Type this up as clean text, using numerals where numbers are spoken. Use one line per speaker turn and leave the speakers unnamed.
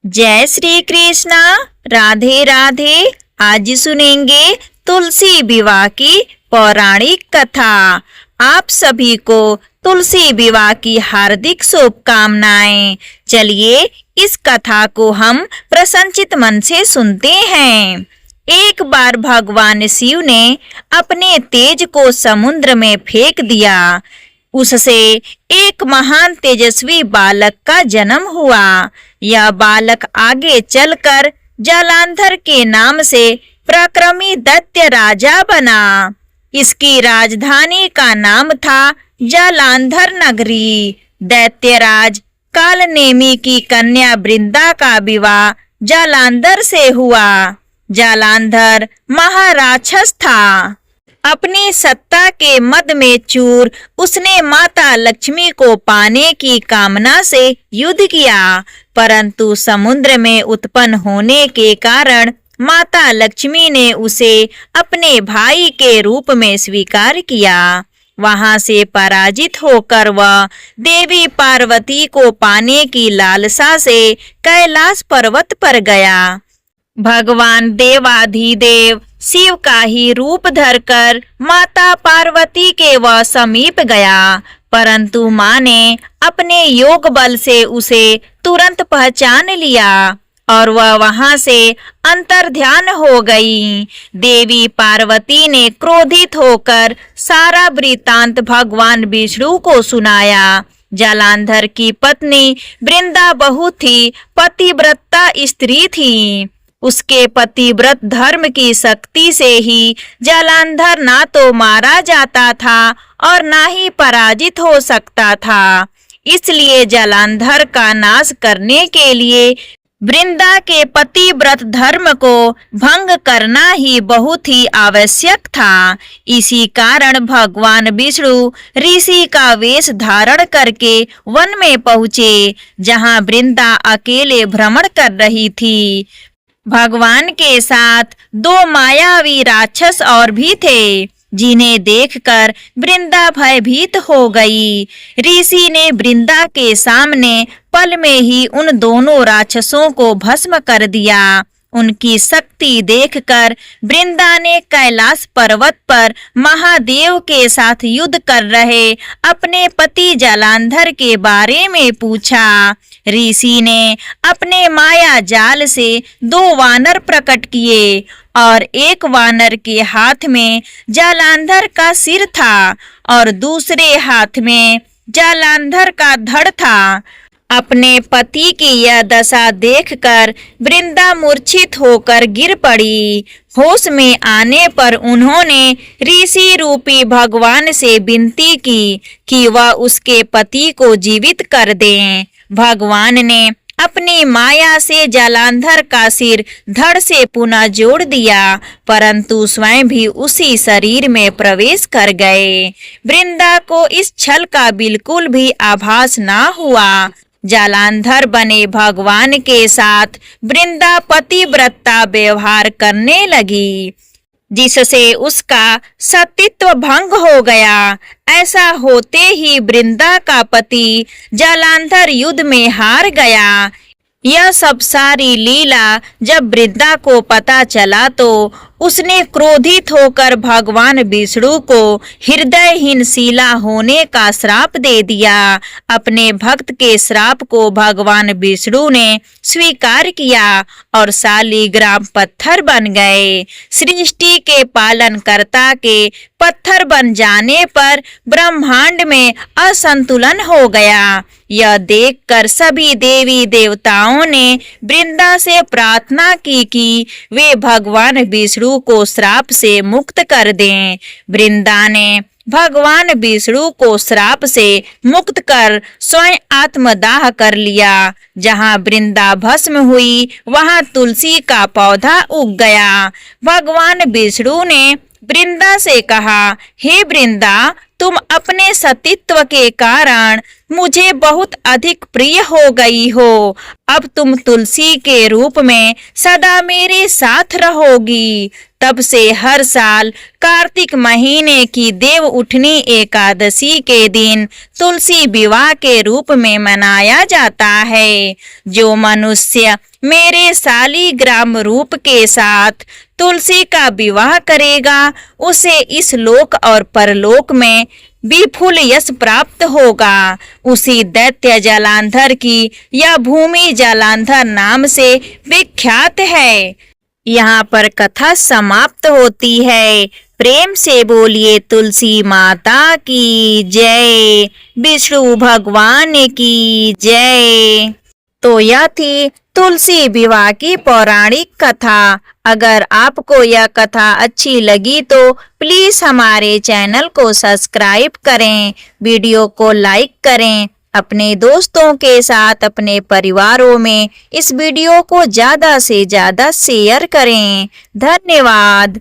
जय श्री कृष्णा। राधे राधे। आज सुनेंगे तुलसी विवाह की पौराणिक कथा। आप सभी को तुलसी विवाह की हार्दिक शुभकामनाएं। चलिए इस कथा को हम प्रसन्नचित मन से सुनते हैं। एक बार भगवान शिव ने अपने तेज को समुद्र में फेंक दिया। उससे एक महान तेजस्वी बालक का जन्म हुआ। यह बालक आगे चलकर जालंधर के नाम से पराक्रमी दैत्य राजा बना। इसकी राजधानी का नाम था जालंधर नगरी। दैत्यराज कालनेमी की कन्या वृंदा का विवाह जालंधर से हुआ। जालंधर महाराक्षस था। अपनी सत्ता के मद में चूर उसने माता लक्ष्मी को पाने की कामना से युद्ध किया, परंतु समुद्र में उत्पन्न होने के कारण माता लक्ष्मी ने उसे अपने भाई के रूप में स्वीकार किया। वहां से पराजित होकर वह देवी पार्वती को पाने की लालसा से कैलाश पर्वत पर गया। भगवान देवाधिदेव शिव का ही रूप धरकर माता पार्वती के वह समीप गया, परंतु मां ने अपने योग बल से उसे तुरंत पहचान लिया और वह वहां से अंतर्ध्यान हो गई। देवी पार्वती ने क्रोधित होकर सारा वृत्तांत भगवान विष्णु को सुनाया। जालंधर की पत्नी वृंदा बहुत ही पतिव्रता स्त्री थी। उसके पतिव्रत धर्म की शक्ति से ही जालंधर ना तो मारा जाता था और ना ही पराजित हो सकता था। इसलिए जालंधर का नाश करने के लिए वृंदा के पतिव्रत धर्म को भंग करना ही बहुत ही आवश्यक था। इसी कारण भगवान विष्णु ऋषि का वेश धारण करके वन में पहुँचे, जहाँ वृंदा अकेले भ्रमण कर रही थी। भगवान के साथ दो मायावी राक्षस और भी थे, जिन्हें देखकर वृंदा भयभीत हो गई। ऋषि ने वृंदा के सामने पल में ही उन दोनों राक्षसों को भस्म कर दिया। उनकी शक्ति देखकर वृंदा ने कैलाश पर्वत पर महादेव के साथ युद्ध कर रहे अपने पति जालंधर के बारे में पूछा। ऋषि ने अपने माया जाल से दो वानर प्रकट किए और एक वानर के हाथ में जालंधर का सिर था और दूसरे हाथ में जालंधर का धड़ था। अपने पति की यह दशा देखकर वृंदा मूर्छित होकर गिर पड़ी। होश में आने पर उन्होंने ऋषि रूपी भगवान से विनती की कि वह उसके पति को जीवित कर दें। भगवान ने अपनी माया से जालंधर का सिर धड़ से पुनः जोड़ दिया, परंतु स्वयं भी उसी शरीर में प्रवेश कर गए। वृंदा को इस छल का बिल्कुल भी आभास ना हुआ। जालंधर बने भगवान के साथ वृंदा पतिव्रता व्यवहार करने लगी, जिससे उसका सतीत्व भंग हो गया। ऐसा होते ही वृंदा का पति जालंधर युद्ध में हार गया। यह सब सारी लीला जब वृंदा को पता चला तो उसने क्रोधित होकर भगवान विष्णु को हृदयहीन शिला होने का श्राप दे दिया। अपने भक्त के श्राप को भगवान विष्णु ने स्वीकार किया और शालिग्राम पत्थर बन गए। सृष्टि के पालनकर्ता के पत्थर बन जाने पर ब्रह्मांड में असंतुलन हो गया। यह देखकर सभी देवी देवताओं ने वृंदा से प्रार्थना की कि वे भगवान विष्णु को श्राप से मुक्त कर दें। वृंदा ने भगवान विष्णु को श्राप से मुक्त कर स्वयं आत्मदाह कर लिया। जहाँ वृंदा भस्म हुई वहाँ तुलसी का पौधा उग गया। भगवान विष्णु ने वृंदा से कहा, हे वृंदा, तुम अपने सतीत्व के कारण मुझे बहुत अधिक प्रिय हो गई हो। अब तुम तुलसी के रूप में सदा मेरे साथ रहोगी। तब से हर साल कार्तिक महीने की देव उठनी एकादशी के दिन तुलसी विवाह के रूप में मनाया जाता है। जो मनुष्य मेरे शालिग्राम रूप के साथ तुलसी का विवाह करेगा, उसे इस लोक और परलोक में विपुल यश प्राप्त होगा। उसी दैत्य जालंधर की यह भूमि जालंधर नाम से विख्यात है। यहाँ पर कथा समाप्त होती है। प्रेम से बोलिए तुलसी माता की जय, विष्णु भगवान की जय। तो यह थी तुलसी विवाह की पौराणिक कथा। अगर आपको यह कथा अच्छी लगी तो प्लीज हमारे चैनल को सब्सक्राइब करें, वीडियो को लाइक करें, अपने दोस्तों के साथ, अपने परिवारों में इस वीडियो को ज़्यादा से ज़्यादा शेयर करें। धन्यवाद।